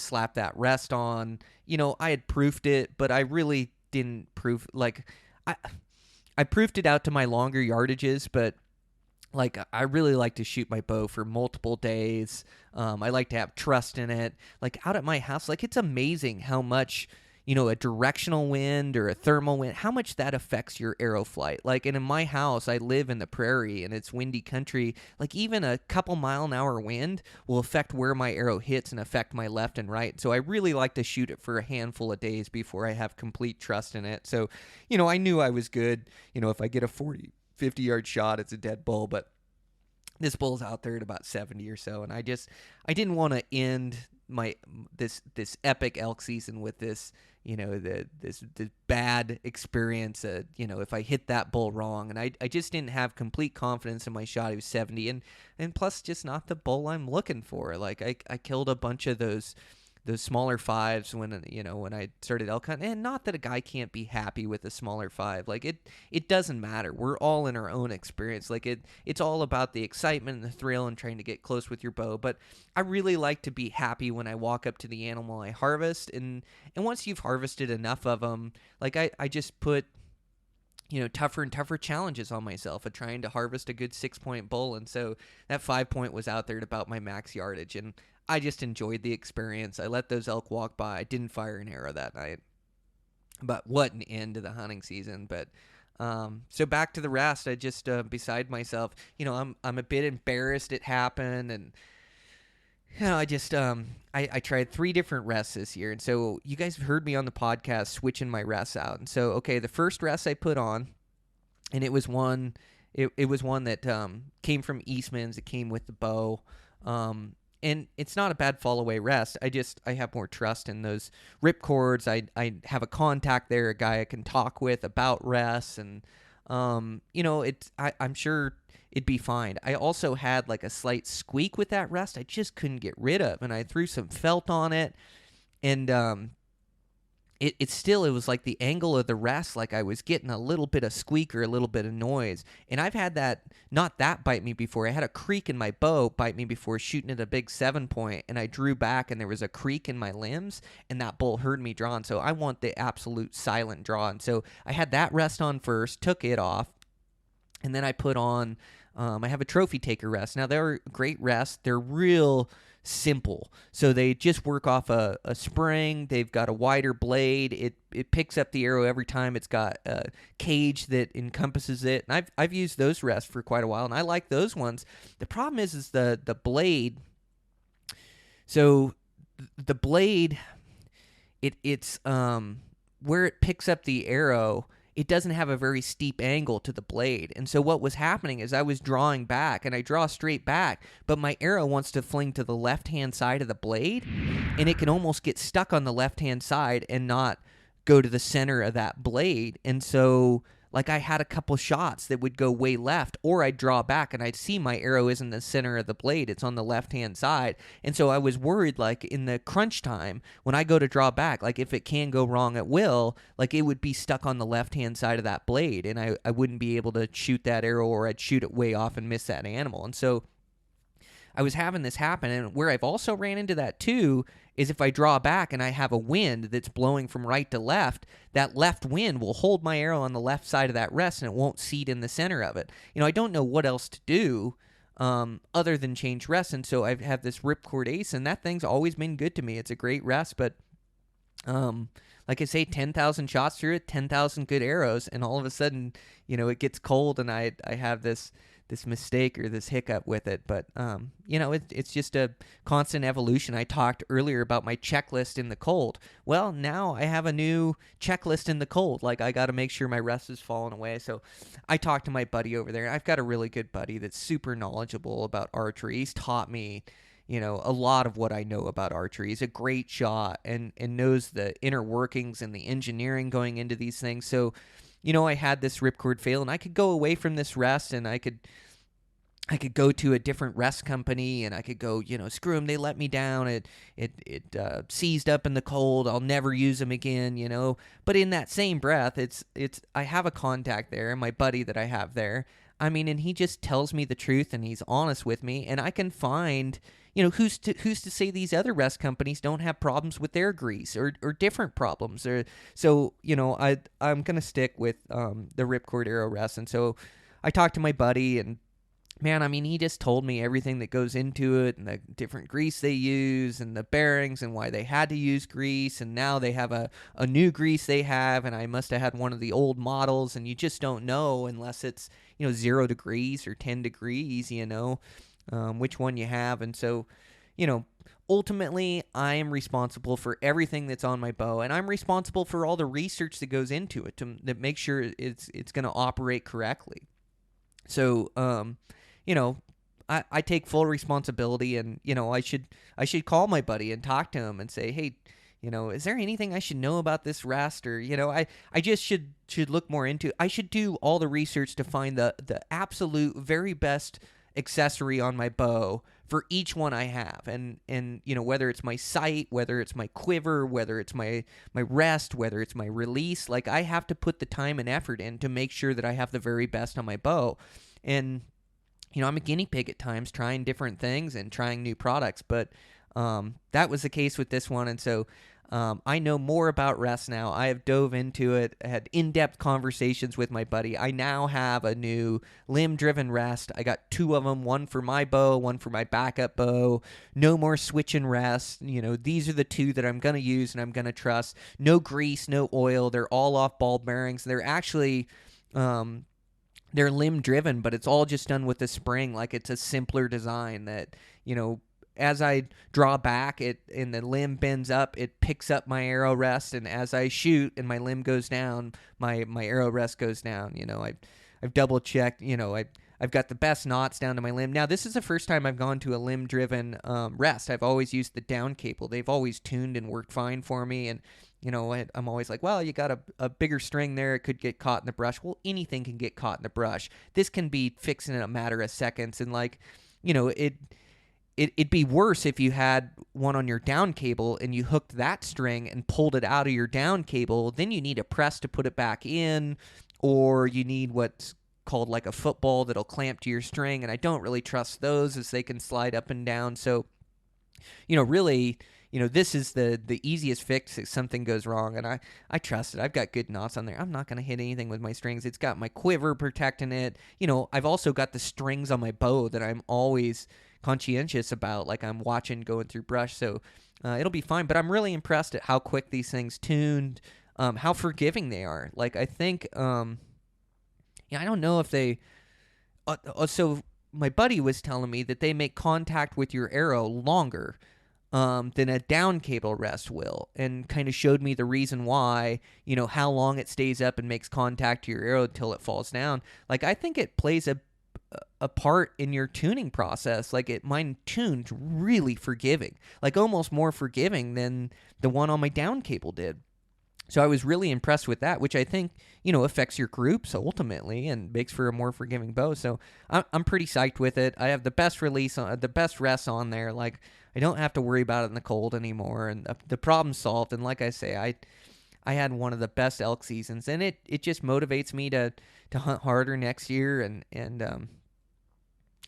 slapped that rest on. I had proofed it, but I really didn't proof. Like I proofed it out to my longer yardages, but like I really like to shoot my bow for multiple days. I like to have trust in it. Like out at my house, like it's amazing how much a directional wind or a thermal wind, how much that affects your arrow flight. Like, and in my house, I live in the prairie and it's windy country. Like even a couple mile-an-hour wind will affect where my arrow hits and affect my left and right. So I really like to shoot it for a handful of days before I have complete trust in it. So, I knew I was good. If I get a 40, 50-yard shot, it's a dead bull, but this bull's out there at about 70 or so. And I didn't want to end this epic elk season with this, this bad experience, if I hit that bull wrong. And I just didn't have complete confidence in my shot. He was 70, and plus just not the bull I'm looking for. Like I killed a bunch of those smaller 5s when I started elk hunting. And not that a guy can't be happy with a smaller 5. Like it doesn't matter. We're all in our own experience. Like it's all about the excitement and the thrill and trying to get close with your bow. But I really like to be happy when I walk up to the animal I harvest. And once you've harvested enough of them, like I just put tougher and tougher challenges on myself of trying to harvest a good 6-point bull. And so that 5-point was out there at about my max yardage. And I just enjoyed the experience. I let those elk walk by. I didn't fire an arrow that night. But what an end to the hunting season. But so back to the rest, I just beside myself. I'm a bit embarrassed it happened, and I just I tried 3 different rests this year, and so you guys have heard me on the podcast switching my rests out. And so the first rest I put on, and it was one that came from Eastmans. It came with the bow. And it's not a bad fall away rest. I have more trust in those rip cords. I have a contact there, a guy I can talk with about rests, and I'm sure it'd be fine. I also had like a slight squeak with that rest I just couldn't get rid of, and I threw some felt on it, and it was like the angle of the rest, like I was getting a little bit of squeak or a little bit of noise. And I've had not that bite me before. I had a creak in my bow bite me before shooting at a big 7-point, and I drew back and there was a creak in my limbs, and that bull heard me draw. And so I want the absolute silent draw. And so I had that rest on first, took it off, and then I put on, I have a trophy taker rest. Now they're great rests. They're real simple. So they just work off a spring. They've got a wider blade. It picks up the arrow every time. It's got a cage that encompasses it. And I've used those rests for quite a while, and I like those ones. The problem is the blade. So the blade, it's where it picks up the arrow, it doesn't have a very steep angle to the blade. And so what was happening is I was drawing back, and I draw straight back, but my arrow wants to fling to the left-hand side of the blade, and it can almost get stuck on the left-hand side and not go to the center of that blade. And so, like, I had a couple shots that would go way left, or I'd draw back and I'd see my arrow isn't the center of the blade, it's on the left-hand side. And so I was worried, like, in the crunch time, when I go to draw back, like, if it can go wrong at will, like, it would be stuck on the left-hand side of that blade, and I wouldn't be able to shoot that arrow, or I'd shoot it way off and miss that animal. And so I was having this happen, and where I've also ran into that too is if I draw back and I have a wind that's blowing from right to left, that left wind will hold my arrow on the left side of that rest, and it won't seat in the center of it. You know, I don't know what else to do other than change rest, and so I have this Ripcord Ace, and that thing's always been good to me. It's a great rest, but like I say, 10,000 shots through it, 10,000 good arrows, and all of a sudden, you know, it gets cold, and I have this mistake or this hiccup with it. But you know, it's just a constant evolution. I talked earlier about my checklist in the cold. Well, now I have a new checklist in the cold. Like, I got to make sure my rest is falling away. So I talked to my buddy over there. I've got a really good buddy that's super knowledgeable about archery. He's taught me, you know, a lot of what I know about archery. He's a great shot and knows the inner workings and the engineering going into these things. So, you know, I had this ripcord fail, and I could go away from this rest, and I could go to a different rest company, and I could go, you know, screw them, they let me down. It seized up in the cold. I'll never use them again, you know. But in that same breath, it's I have a contact there, my buddy that I have there. I mean, and he just tells me the truth, and he's honest with me, and I can find, you know, who's to say these other rest companies don't have problems with their grease or different problems. Or so, you know, I'm gonna stick with the Ripcord Arrow rest. And so I talked to my buddy, and man, I mean, he just told me everything that goes into it, and the different grease they use, and the bearings, and why they had to use grease, and now they have a new grease they have, and I must have had one of the old models, and you just don't know unless it's, you know, 0 degrees or 10 degrees, you know, which one you have. And so, you know, ultimately, I am responsible for everything that's on my bow, and I'm responsible for all the research that goes into it to make sure it's going to operate correctly. So, you know, I take full responsibility, and, you know, I should call my buddy and talk to him and say, hey, you know, is there anything I should know about this rest? Or, you know, I just should look more into it. I should do all the research to find the absolute very best accessory on my bow for each one I have. And you know, whether it's my sight, whether it's my quiver, whether it's my rest, whether it's my release, like, I have to put the time and effort in to make sure that I have the very best on my bow. And, you know, I'm a guinea pig at times, trying different things and trying new products, but that was the case with this one. And so I know more about rest now. I have dove into it, had in-depth conversations with my buddy. I now have a new limb-driven rest. I got 2 of them, one for my bow, one for my backup bow. No more switching rest. You know, these are the 2 that I'm going to use and I'm going to trust. No grease, no oil. They're all off ball bearings. They're actually... they're limb driven, but it's all just done with a spring. Like, it's a simpler design that, you know, as I draw back, it and the limb bends up, it picks up my arrow rest, and as I shoot and my limb goes down, my arrow rest goes down. You know, I've double checked. You know, I've got the best knots down to my limb. Now, this is the first time I've gone to a limb driven rest. I've always used the down cable. They've always tuned and worked fine for me. And, you know, I'm always like, well, you got a bigger string there. It could get caught in the brush. Well, anything can get caught in the brush. This can be fixed in a matter of seconds. And, like, you know, it'd be worse if you had one on your down cable and you hooked that string and pulled it out of your down cable. Then you need a press to put it back in, or you need what's called like a football that'll clamp to your string. And I don't really trust those, as they can slide up and down. So, you know, really... You know, this is the easiest fix if something goes wrong, and I trust it. I've got good knots on there. I'm not going to hit anything with my strings. It's got my quiver protecting it. You know, I've also got the strings on my bow that I'm always conscientious about, like I'm watching going through brush. So it'll be fine. But I'm really impressed at how quick these things tuned, how forgiving they are. Like I think, I don't know if they. So my buddy was telling me that they make contact with your arrow longer than a down cable rest will, and kind of showed me the reason why, how long it stays up and makes contact to your arrow until it falls down. Like, I think it plays a part in your tuning process. Like, mine tuned really forgiving, like almost more forgiving than the one on my down cable did. So I was really impressed with that, which I think, affects your groups ultimately and makes for a more forgiving bow. So I'm pretty psyched with it. I have the best the best rests on there. Like, I don't have to worry about it in the cold anymore, and the problem's solved. And like I say, I had one of the best elk seasons, and it just motivates me to hunt harder next year. And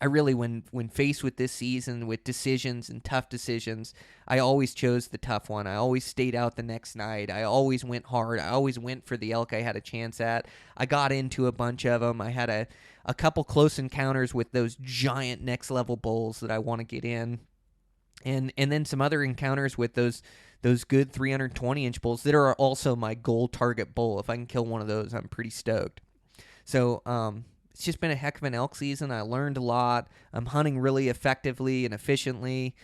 I really, when faced with this season, with decisions and tough decisions, I always chose the tough one. I always stayed out the next night. I always went hard. I always went for the elk I had a chance at. I got into a bunch of them. I had a couple close encounters with those giant next level bulls that I want to get in, and then some other encounters with those good 320-inch bulls that are also my goal target bull. If I can kill one of those, I'm pretty stoked. So it's just been a heck of an elk season. I learned a lot. I'm hunting really effectively and efficiently.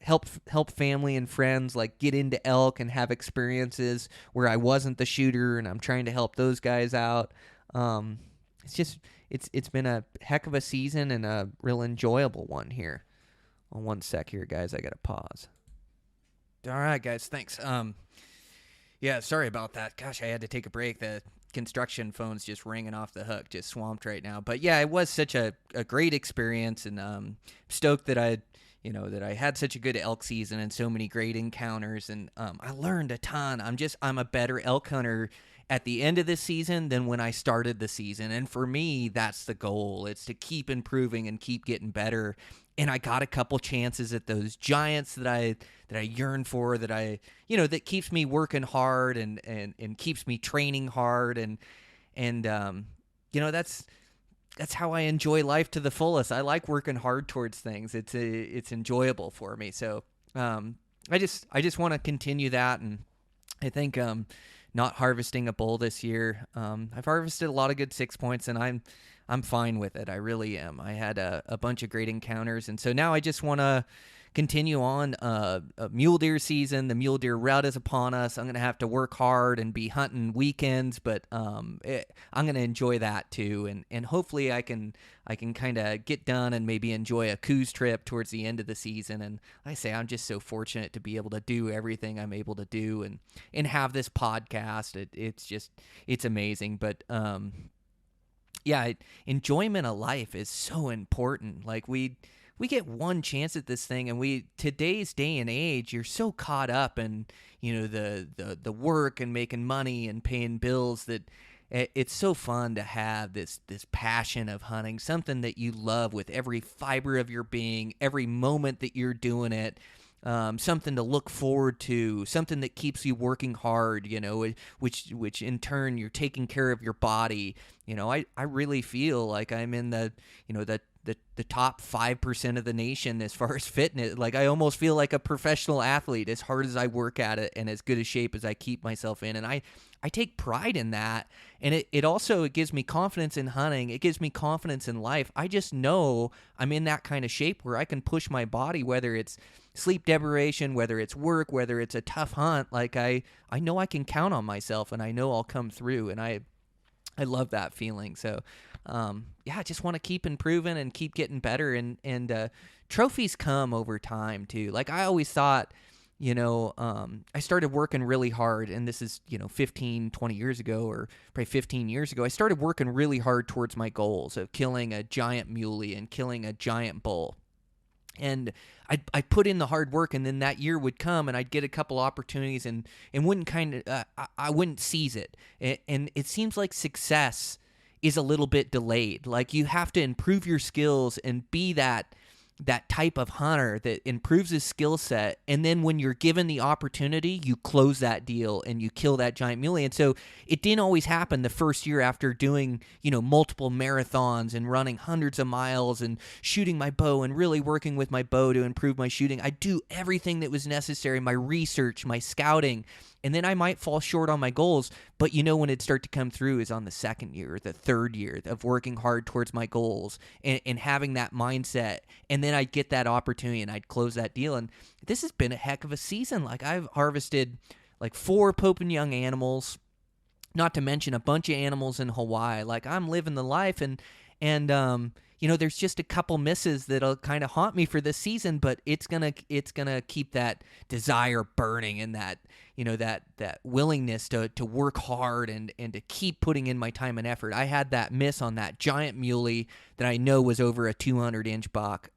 Help family and friends like get into elk and have experiences where I wasn't the shooter, and I'm trying to help those guys out. It's been a heck of a season and a real enjoyable one here. Well, one sec here, guys. I gotta pause. All right, guys. Thanks. Yeah, sorry about that. Gosh, I had to take a break. The construction phone's just ringing off the hook, just swamped right now. But yeah, it was such a great experience, and stoked that I had such a good elk season and so many great encounters, and I learned a ton. I'm a better elk hunter at the end of this season than when I started the season, and for me, that's the goal. It's to keep improving and keep getting better. And I got a couple chances at those giants that I yearn for, that keeps me working hard and keeps me training hard, and that's how I enjoy life to the fullest. I like working hard towards things. It's enjoyable for me. So I just want to continue that, and I think not harvesting a bull this year. I've harvested a lot of good 6 points, and I'm fine with it. I really am. I had a bunch of great encounters, and so now I just want to continue on a mule deer season. The mule deer route is upon us. I'm going to have to work hard and be hunting weekends, but I'm going to enjoy that too, and hopefully I can kind of get done and maybe enjoy a cruise trip towards the end of the season. And like I say, I'm just so fortunate to be able to do everything I'm able to do and have this podcast. It's amazing, but yeah, enjoyment of life is so important. Like we get one chance at this thing, and today's day and age, you're so caught up in the work and making money and paying bills that it's so fun to have this passion of hunting, something that you love with every fiber of your being, every moment that you're doing it. Something to look forward to, something that keeps you working hard, which in turn you're taking care of your body. I really feel like I'm in the top 5% of the nation as far as fitness. Like, I almost feel like a professional athlete as hard as I work at it and as good a shape as I keep myself in. And I take pride in that. And it also gives me confidence in hunting. It gives me confidence in life. I just know I'm in that kind of shape where I can push my body, whether it's sleep deprivation, whether it's work, whether it's a tough hunt. Like, I know I can count on myself, and I know I'll come through. And I love that feeling. So, I just want to keep improving and keep getting better. And trophies come over time too. Like, I always thought, I started working really hard, and this is, 15, 20 years ago, or probably 15 years ago, I started working really hard towards my goals of killing a giant muley and killing a giant bull. And I put in the hard work, and then that year would come, and I'd get a couple opportunities, and wouldn't I wouldn't seize it. And it seems like success is a little bit delayed. Like, you have to improve your skills and be that that type of hunter that improves his skill set, and then when you're given the opportunity, you close that deal and you kill that giant muley. And so it didn't always happen the first year after doing, multiple marathons and running hundreds of miles and shooting my bow and really working with my bow to improve my shooting. I do everything that was necessary, my research, my scouting, and then I might fall short on my goals. But when it'd start to come through is on the second year, the third year of working hard towards my goals and having that mindset. And then I'd get that opportunity and I'd close that deal. And this has been a heck of a season. Like, I've harvested like 4 Pope and Young animals, not to mention a bunch of animals in Hawaii. Like, I'm living the life, and there's just a couple misses that'll kind of haunt me for this season, but it's gonna keep that desire burning, and that that willingness to work hard and to keep putting in my time and effort. I had that miss on that giant muley that I know was over a 200-inch buck,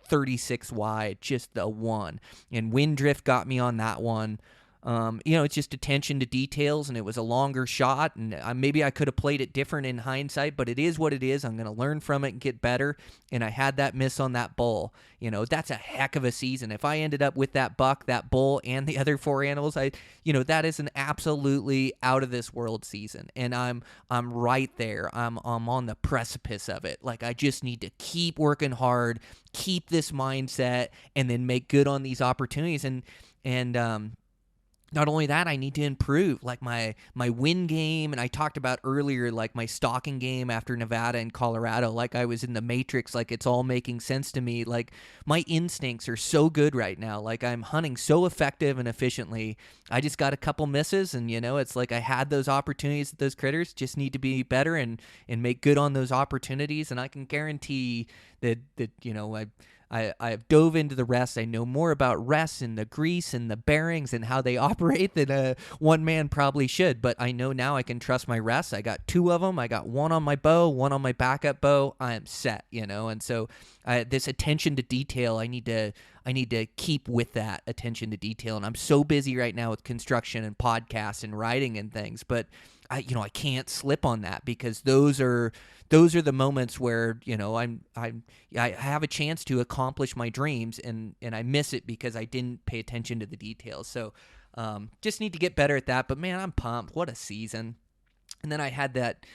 36 wide, just the one, and wind drift got me on that one. It's just attention to details, and it was a longer shot, and maybe I could have played it different in hindsight, but it is what it is. I'm going to learn from it and get better, and I had that miss on that bull. That's a heck of a season. If I ended up with that buck, that bull, and the other 4 animals, that is an absolutely out-of-this-world season, and I'm right there. I'm on the precipice of it. Like, I just need to keep working hard, keep this mindset, and then make good on these opportunities, and not only that, I need to improve like my win game, and I talked about earlier like my stalking game after Nevada and Colorado. Like, I was in the Matrix, like it's all making sense to me. Like, my instincts are so good right now. Like, I'm hunting so effective and efficiently. I just got a couple misses, and it's like I had those opportunities with those critters. Just need to be better and make good on those opportunities, and I can guarantee that I've dove into the rests. I know more about rests and the grease and the bearings and how they operate than one man probably should. But I know now I can trust my rests. I got 2 of them. I got 1 on my bow, 1 on my backup bow. I am set, And so this attention to detail, I need to keep with that attention to detail. And I'm so busy right now with construction and podcasts and writing and things, but I can't slip on that, because those are the moments where I have a chance to accomplish my dreams, and I miss it because I didn't pay attention to the details. So just need to get better at that. But man, I'm pumped. What a season! And then I had that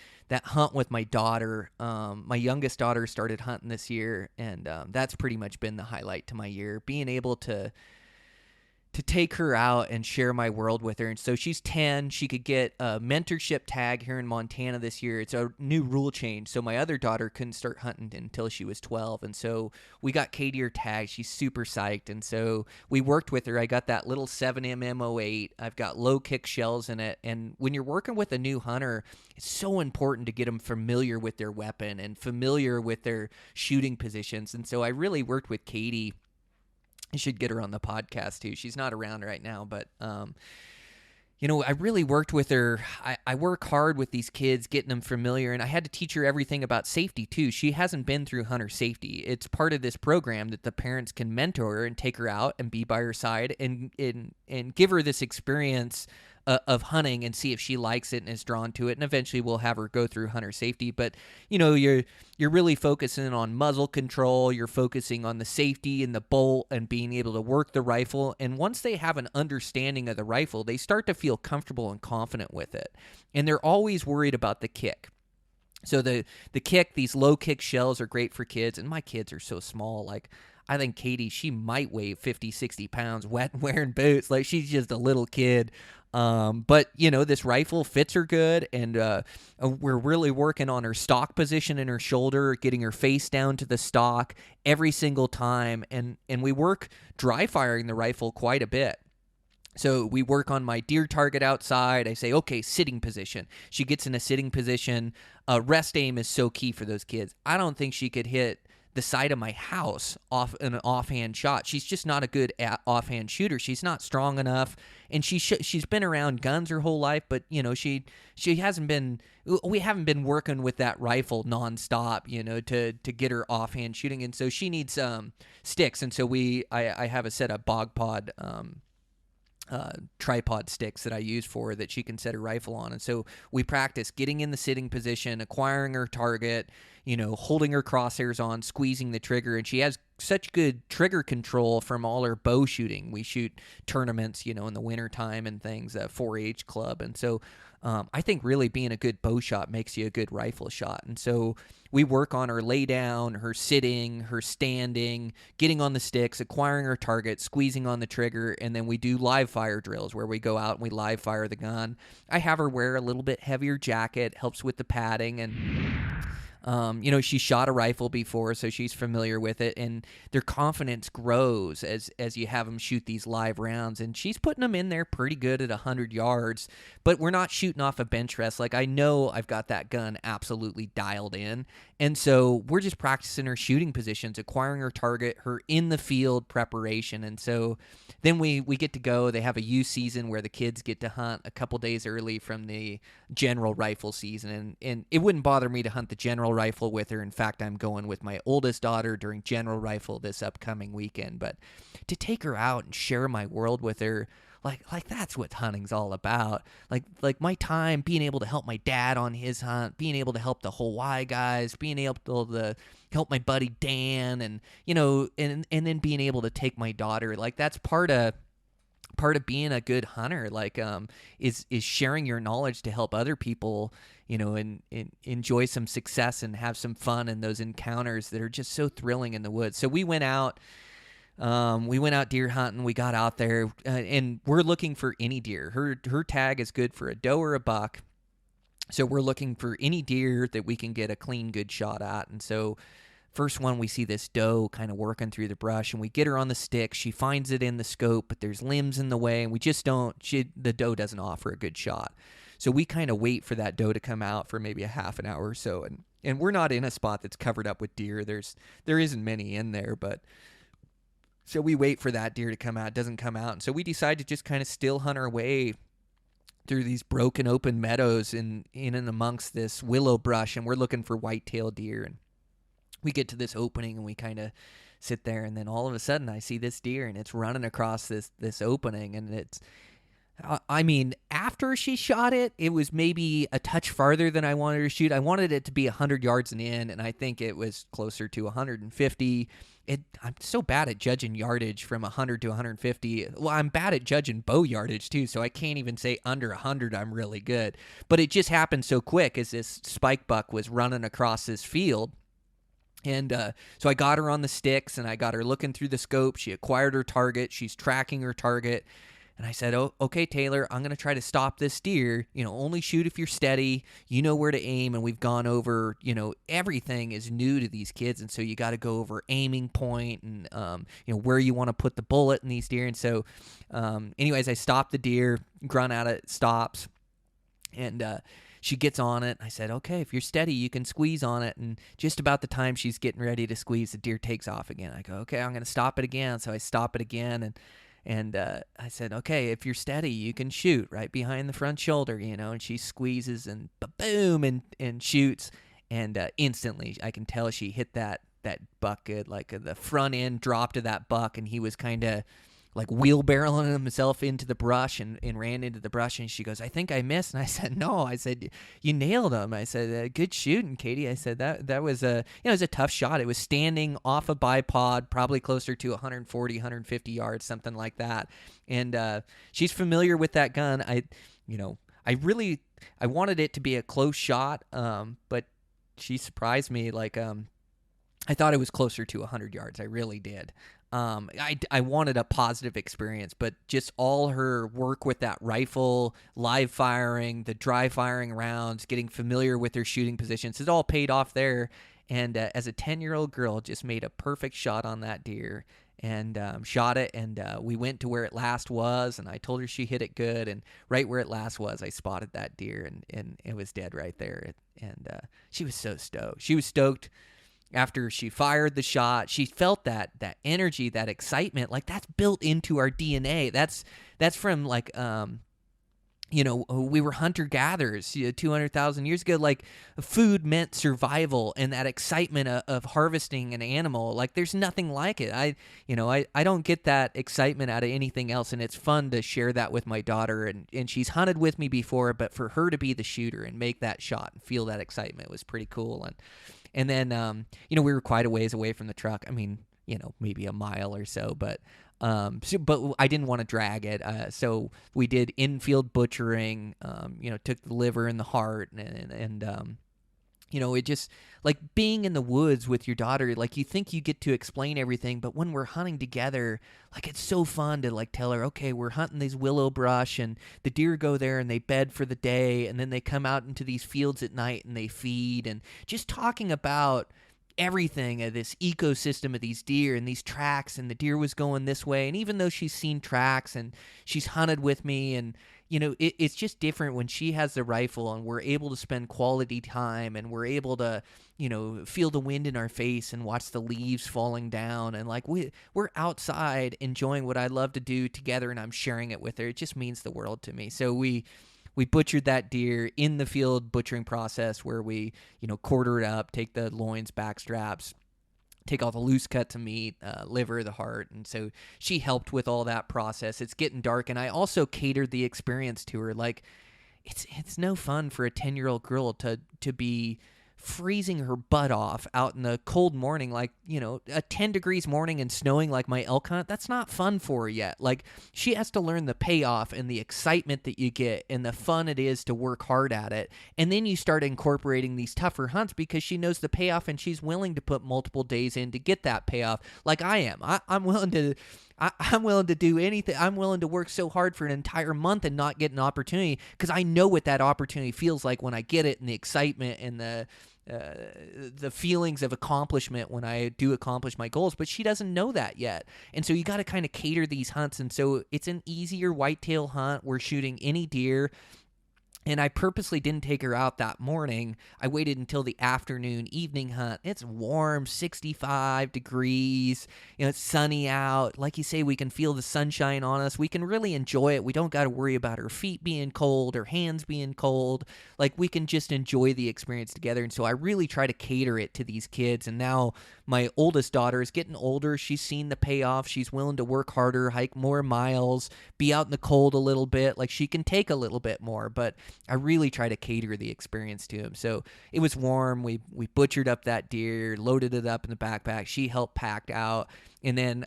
hunt with my daughter. My youngest daughter started hunting this year, and that's pretty much been the highlight to my year. Being able to take her out and share my world with her. And so she's 10. She could get a mentorship tag here in Montana this year. It's a new rule change. So my other daughter couldn't start hunting until she was 12. And so we got Katie her tag. She's super psyched. And so we worked with her. I got that little 7mm 08. I've got low kick shells in it. And when you're working with a new hunter, it's so important to get them familiar with their weapon and familiar with their shooting positions. And so I really worked with Katie. I should get her on the podcast too. She's not around right now, but I really worked with her. I work hard with these kids, getting them familiar, and I had to teach her everything about safety too. She hasn't been through hunter safety. It's part of this program that the parents can mentor her and take her out and be by her side and give her this experience of hunting and see if she likes it and is drawn to it. And eventually we'll have her go through hunter safety. But, you're really focusing on muzzle control. You're focusing on the safety and the bolt and being able to work the rifle. And once they have an understanding of the rifle, they start to feel comfortable and confident with it. And they're always worried about the kick. So the kick, these low kick shells are great for kids. And my kids are so small. Like, I think Katie, she might weigh 50, 60 pounds wearing boots. Like, she's just a little kid. But this rifle fits her good, and we're really working on her stock position in her shoulder, getting her face down to the stock every single time, and we work dry firing the rifle quite a bit. So we work on my deer target outside. I say, okay, sitting position. She gets in a sitting position. Rest aim is so key for those kids. I don't think she could hit the side of my house off an offhand shot. She's just not a good offhand shooter. She's not strong enough, and she's been around guns her whole life, but she hasn't been. We haven't been working with that rifle nonstop, to get her offhand shooting, and so she needs sticks. And so I have a set of bog pod tripod sticks that I use for her that she can set her rifle on. And so we practice getting in the sitting position, acquiring her target, holding her crosshairs on, squeezing the trigger. And she has such good trigger control from all her bow shooting. We shoot tournaments, in the wintertime and things, 4-H club. And so I think really being a good bow shot makes you a good rifle shot. And so we work on her lay down, her sitting, her standing, getting on the sticks, acquiring her target, squeezing on the trigger, and then we do live fire drills where we go out and we live fire the gun. I have her wear a little bit heavier jacket, helps with the padding, and she shot a rifle before, so she's familiar with it, and their confidence grows as you have them shoot these live rounds, and she's putting them in there pretty good at 100 yards, but we're not shooting off a bench rest. Like, I know I've got that gun absolutely dialed in, and so we're just practicing her shooting positions, acquiring her target, her in the field preparation, and so then we get to go. They have a youth season where the kids get to hunt a couple days early from the general rifle season, and it wouldn't bother me to hunt the general rifle with her. In fact, I'm going with my oldest daughter during general rifle this upcoming weekend, but to take her out and share my world with her, like that's what hunting's all about. Like my time being able to help my dad on his hunt, being able to help the Hawaii guys, being able to help my buddy Dan, and and then being able to take my daughter, like that's part of being a good hunter, is sharing your knowledge to help other people, and enjoy some success and have some fun in those encounters that are just so thrilling in the woods. So we went out deer hunting. We got out there, and we're looking for any deer. Her tag is good for a doe or a buck. So we're looking for any deer that we can get a clean, good shot at. And so first one, we see this doe kind of working through the brush, and we get her on the stick. She finds it in the scope, but there's limbs in the way, and we just the doe doesn't offer a good shot. So we kind of wait for that doe to come out for maybe a half an hour or so. And we're not in a spot that's covered up with deer. There isn't many in there, but so we wait for that deer to come out. It doesn't come out. And so we decide to just kind of still hunt our way through these broken open meadows in and amongst this willow brush, and we're looking for white-tailed deer. And we get to this opening, and we kind of sit there, and then all of a sudden I see this deer, and it's running across this opening, and it's after she shot it, it was maybe a touch farther than I wanted her to shoot. I wanted it to be 100 yards and in, and I think it was closer to 150. I'm so bad at judging yardage from 100 to 150. Well, I'm bad at judging bow yardage too, so I can't even say under 100 I'm really good. But it just happened so quick as this spike buck was running across this field. And so I got her on the sticks, and I got her looking through the scope. She acquired her target. She's tracking her target. And I said, "Oh, okay, Taylor, I'm going to try to stop this deer. Only shoot if you're steady. You know where to aim." And we've gone over, everything is new to these kids. And so you got to go over aiming point and, where you want to put the bullet in these deer. And so anyways, I stopped the deer, grunt out it, stops. And she gets on it. I said, "Okay, if you're steady, you can squeeze on it." And just about the time she's getting ready to squeeze, the deer takes off again. I go, "Okay, I'm going to stop it again." So I stop it again, and I said, "Okay, if you're steady, you can shoot right behind the front shoulder, And she squeezes and boom, and shoots, and instantly I can tell she hit that buck good. Like the front end dropped to that buck, and he was kind of like wheelbarrowing himself into the brush and ran into the brush. And she goes, "I think I missed." And I said, "No." I said, "You nailed him." I said, "Good shooting, Katie." I said, that was it was a tough shot. It was standing off a bipod, probably closer to 140, 150 yards, something like that. And she's familiar with that gun. I wanted it to be a close shot, but she surprised me. I thought it was closer to 100 yards. I really did. I wanted a positive experience, but just all her work with that rifle, live firing, the dry firing rounds, getting familiar with her shooting positions, it all paid off there. And as a 10-year-old girl, just made a perfect shot on that deer and shot it. And we went to where it last was, and I told her she hit it good. And right where it last was, I spotted that deer, and it was dead right there. And she was so stoked. She was stoked. After she fired the shot, she felt that energy, that excitement, like that's built into our DNA. That's from we were hunter-gatherers 200,000 years ago. Like, food meant survival, and that excitement of harvesting an animal, like, there's nothing like it. I don't get that excitement out of anything else, and it's fun to share that with my daughter. And she's hunted with me before, but for her to be the shooter and make that shot and feel that excitement was pretty cool. And then, we were quite a ways away from the truck. I mean, maybe a mile or so, but I didn't want to drag it. So we did infield butchering, took the liver and the heart, and it just, like, being in the woods with your daughter, like, you think you get to explain everything, but when we're hunting together, like, it's so fun to, like, tell her, okay, we're hunting these willow brush, and the deer go there and they bed for the day, and then they come out into these fields at night and they feed, and just talking about everything of this ecosystem of these deer and these tracks, and the deer was going this way. And even though she's seen tracks and she's hunted with me, and it's just different when she has the rifle and we're able to spend quality time, and we're able to feel the wind in our face and watch the leaves falling down, and like we're outside enjoying what I love to do together, and I'm sharing it with her. It just means the world to me. So we butchered that deer in the field butchering process, where we, quarter it up, take the loins, back straps, take all the loose cuts of meat, liver, the heart. And so she helped with all that process. It's getting dark, and I also catered the experience to her. Like, it's no fun for a 10-year-old girl to be freezing her butt off out in the cold morning, like, a 10 degrees morning and snowing like my elk hunt. That's not fun for her yet. Like, she has to learn the payoff and the excitement that you get and the fun it is to work hard at it. And then you start incorporating these tougher hunts because she knows the payoff, and she's willing to put multiple days in to get that payoff, like I am. I'm willing to do anything. I'm willing to work so hard for an entire month and not get an opportunity, because I know what that opportunity feels like when I get it, and the excitement and the feelings of accomplishment when I do accomplish my goals. But she doesn't know that yet. And so you got to kind of cater these hunts. And so it's an easier whitetail hunt. We're shooting any deer. And I purposely didn't take her out that morning. I waited until the afternoon, evening hunt. It's warm, 65 degrees. It's sunny out. Like you say, we can feel the sunshine on us. We can really enjoy it. We don't got to worry about her feet being cold or hands being cold. Like, we can just enjoy the experience together. And so I really try to cater it to these kids. And now my oldest daughter is getting older. She's seen the payoff. She's willing to work harder, hike more miles, be out in the cold a little bit. Like, she can take a little bit more, but I really try to cater the experience to him. So it was warm. We butchered up that deer, loaded it up in the backpack. She helped pack out. And then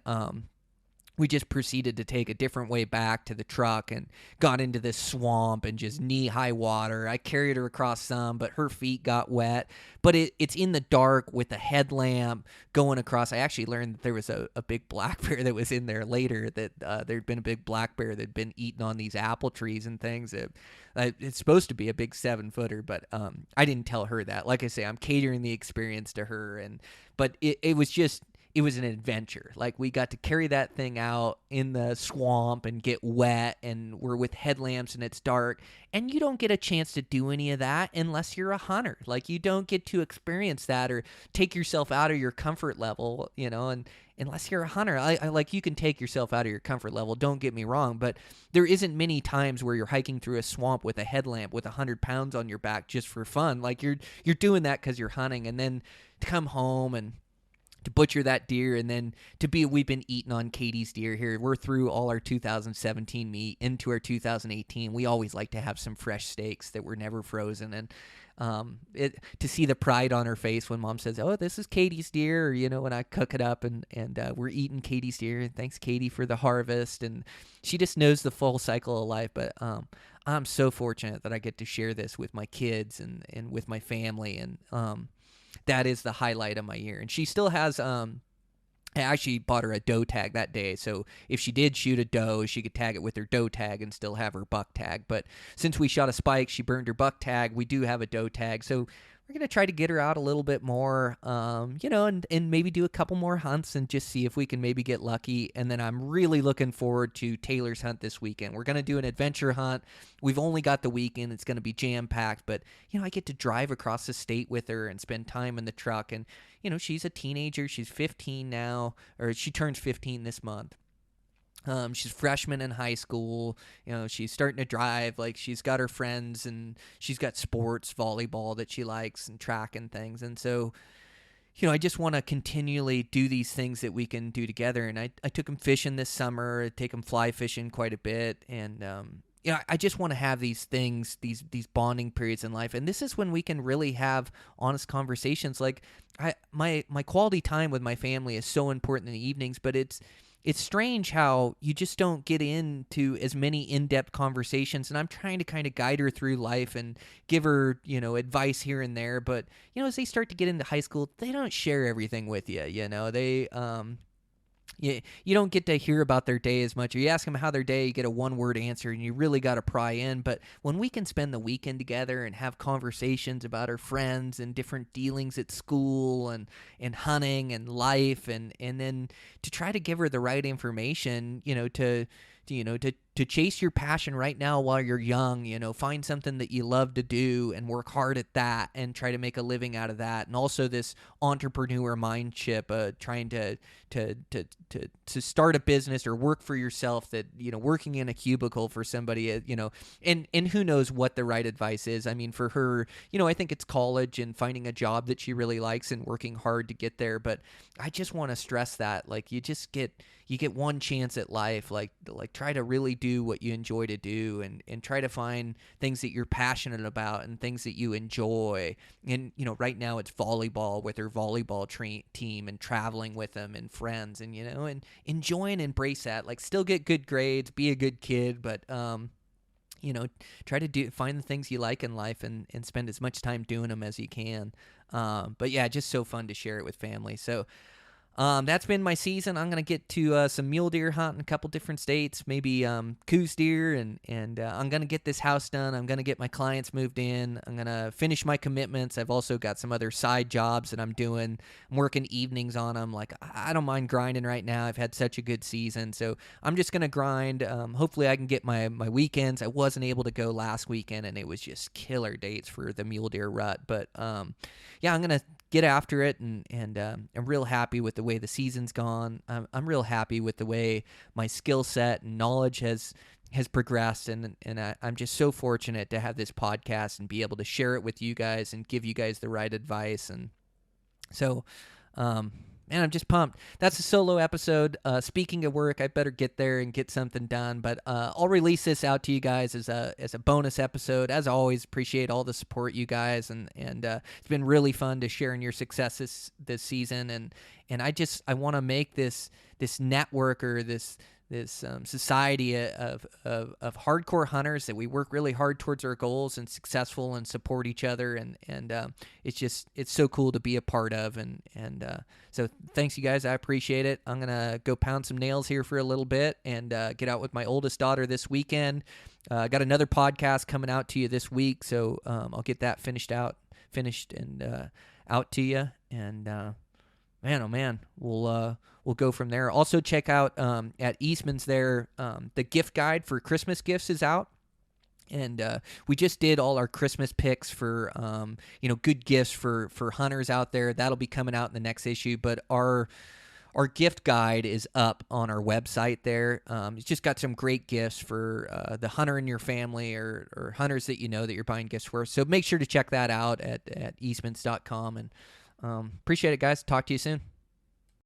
we just proceeded to take a different way back to the truck and got into this swamp and just knee-high water. I carried her across some, but her feet got wet. But it's in the dark with a headlamp going across. I actually learned that there was a big black bear that was in there later, that there'd been a big black bear that'd been eating on these apple trees and things. It's supposed to be a big 7-footer, but I didn't tell her that. Like I say, I'm catering the experience to her, but it was an adventure. Like, we got to carry that thing out in the swamp and get wet, and we're with headlamps and it's dark, and you don't get a chance to do any of that unless you're a hunter. Like, you don't get to experience that or take yourself out of your comfort level, and unless you're a hunter. I like, you can take yourself out of your comfort level, don't get me wrong, but there isn't many times where you're hiking through a swamp with a headlamp with 100 pounds on your back just for fun. Like, you're doing that because you're hunting, and then to come home and to butcher that deer, and then we've been eating on Katie's deer here. We're through all our 2017 meat into our 2018. We always like to have some fresh steaks that were never frozen, and to see the pride on her face when Mom says, "Oh, this is Katie's deer," or, when I cook it up and we're eating Katie's deer, and thanks, Katie, for the harvest. And she just knows the full cycle of life. But I'm so fortunate that I get to share this with my kids and with my family, and that is the highlight of my year. And she still has, I actually bought her a doe tag that day, so if she did shoot a doe, she could tag it with her doe tag and still have her buck tag. But since we shot a spike, she burned her buck tag. We do have a doe tag, so we're going to try to get her out a little bit more, and maybe do a couple more hunts and just see if we can maybe get lucky. And then I'm really looking forward to Taylor's hunt this weekend. We're going to do an adventure hunt. We've only got the weekend. It's going to be jam-packed, but, I get to drive across the state with her and spend time in the truck. And, she's a teenager. She's 15 now, or she turns 15 this month. She's a freshman in high school. She's starting to drive. Like, she's got her friends, and she's got sports, volleyball that she likes, and track and things. And so, I just want to continually do these things that we can do together. And I took him fishing this summer. I take him fly fishing quite a bit. And, I just want to have these things, these bonding periods in life. And this is when we can really have honest conversations. Like, my quality time with my family is so important in the evenings, but it's strange how you just don't get into as many in-depth conversations, and I'm trying to kind of guide her through life and give her, advice here and there. But, as they start to get into high school, they don't share everything with you. They, you don't get to hear about their day as much. Or you ask them how their day, you get a one-word answer, and you really got to pry in. But when we can spend the weekend together and have conversations about our friends and different dealings at school and hunting and life, and then to try to give her the right information, to chase your passion right now while you're young, find something that you love to do and work hard at that and try to make a living out of that. And also this entrepreneur mindset, trying to start a business or work for yourself, that, working in a cubicle for somebody, and who knows what the right advice is. I mean, for her, I think it's college and finding a job that she really likes and working hard to get there. But I just want to stress that, like, you get one chance at life. Like try to really do what you enjoy to do, and try to find things that you're passionate about and things that you enjoy. And, right now it's volleyball with her volleyball team, and traveling with them and friends, and, and enjoy and embrace that. Like, still get good grades, be a good kid, but, try to find the things you like in life, and spend as much time doing them as you can. But yeah, just so fun to share it with family. So, that's been my season. I'm going to get to some mule deer hunt in a couple different states, maybe coos deer, and I'm going to get this house done. I'm going to get my clients moved in. I'm going to finish my commitments. I've also got some other side jobs that I'm doing. I'm working evenings on them. Like, I don't mind grinding right now. I've had such a good season, so I'm just going to grind. Hopefully I can get my weekends. I wasn't able to go last weekend, and it was just killer dates for the mule deer rut. But yeah, I'm going to get after it, and I'm real happy with the way the season's gone. I'm real happy with the way my skill set and knowledge has progressed, and I'm just so fortunate to have this podcast and be able to share it with you guys and give you guys the right advice. And so, man, I'm just pumped. That's a solo episode. Speaking of work, I better get there and get something done. But I'll release this out to you guys as a bonus episode. As always, appreciate all the support, you guys, and it's been really fun to share in your successes this season. And I want to make this network, or this society of hardcore hunters, that we work really hard towards our goals and successful and support each other, and it's so cool to be a part of, and so thanks, you guys. I appreciate it. I'm gonna go pound some nails here for a little bit and get out with my oldest daughter this weekend. Got another podcast coming out to you this week, so I'll get that finished and out to you, and man, oh man, we'll go from there. Also, check out at Eastmans there, the gift guide for Christmas gifts is out. And we just did all our Christmas picks for, good gifts for hunters out there. That'll be coming out in the next issue. But our gift guide is up on our website there. It's just got some great gifts for the hunter in your family, or hunters that that you're buying gifts for. So make sure to check that out at eastmans.com. And appreciate it, guys. Talk to you soon.